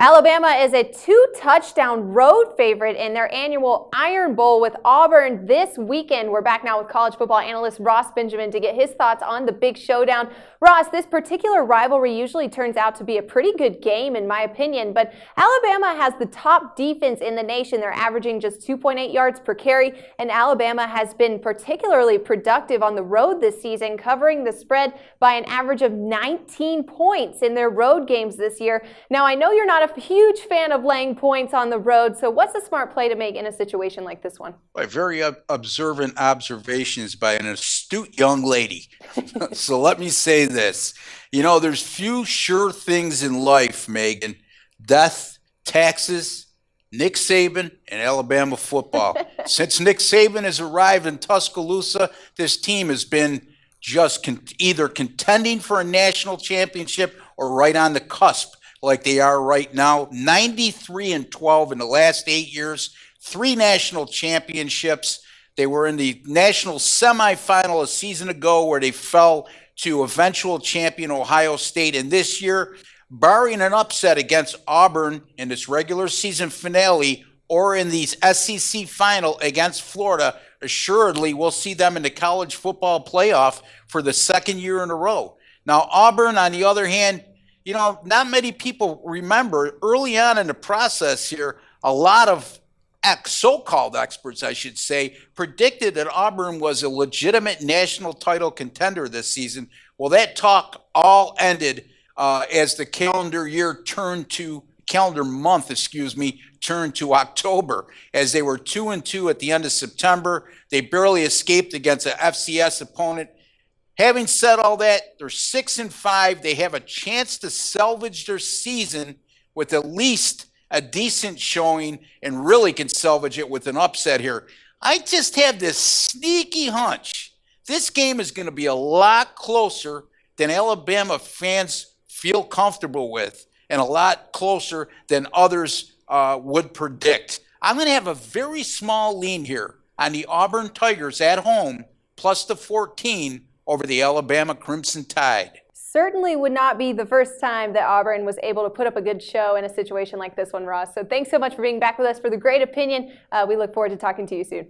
Alabama is a 2-touchdown road favorite in their annual Iron Bowl with Auburn this weekend. We're back now with college football analyst Ross Benjamin to get his thoughts on the big showdown. Ross, this particular rivalry usually turns out to be a pretty good game in my opinion, but Alabama has the top defense in the nation. They're averaging just 2.8 yards per carry, and Alabama has been particularly productive on the road this season, covering the spread by an average of 19 points in their road games this year. Now, I know you're not a huge fan of laying points on the road, so what's a smart play to make in a situation like this one? Very observant observations by an astute young lady. So let me say this. You know, there's few sure things in life, Megan. Death, taxes, Nick Saban, and Alabama football. Since Nick Saban has arrived in Tuscaloosa, this team has been just either contending for a national championship or right on the cusp like they are right now. 93-12 in the last 8 years, 3 national championships. They were in the national semifinal a season ago where they fell to eventual champion Ohio State. And this year, barring an upset against Auburn in its regular season finale or in the SEC final against Florida, assuredly we'll see them in the college football playoff for the second year in a row. Now, Auburn, on the other hand, you know, not many people remember early on in the process here, a lot of so-called experts, I should say, predicted that Auburn was a legitimate national title contender this season. Well, that talk all ended as the calendar month turned to October, as they were 2-2 at the end of September. They barely escaped against an FCS opponent. Having said all that, they're 6-5. They have a chance to salvage their season with at least a decent showing, and really can salvage it with an upset here. I just have this sneaky hunch this game is going to be a lot closer than Alabama fans feel comfortable with, and a lot closer than others would predict. I'm going to have a very small lean here on the Auburn Tigers at home, plus the 14 over the Alabama Crimson Tide. Certainly would not be the first time that Auburn was able to put up a good show in a situation like this one, Ross. So thanks so much for being back with us for the great opinion. We look forward to talking to you soon.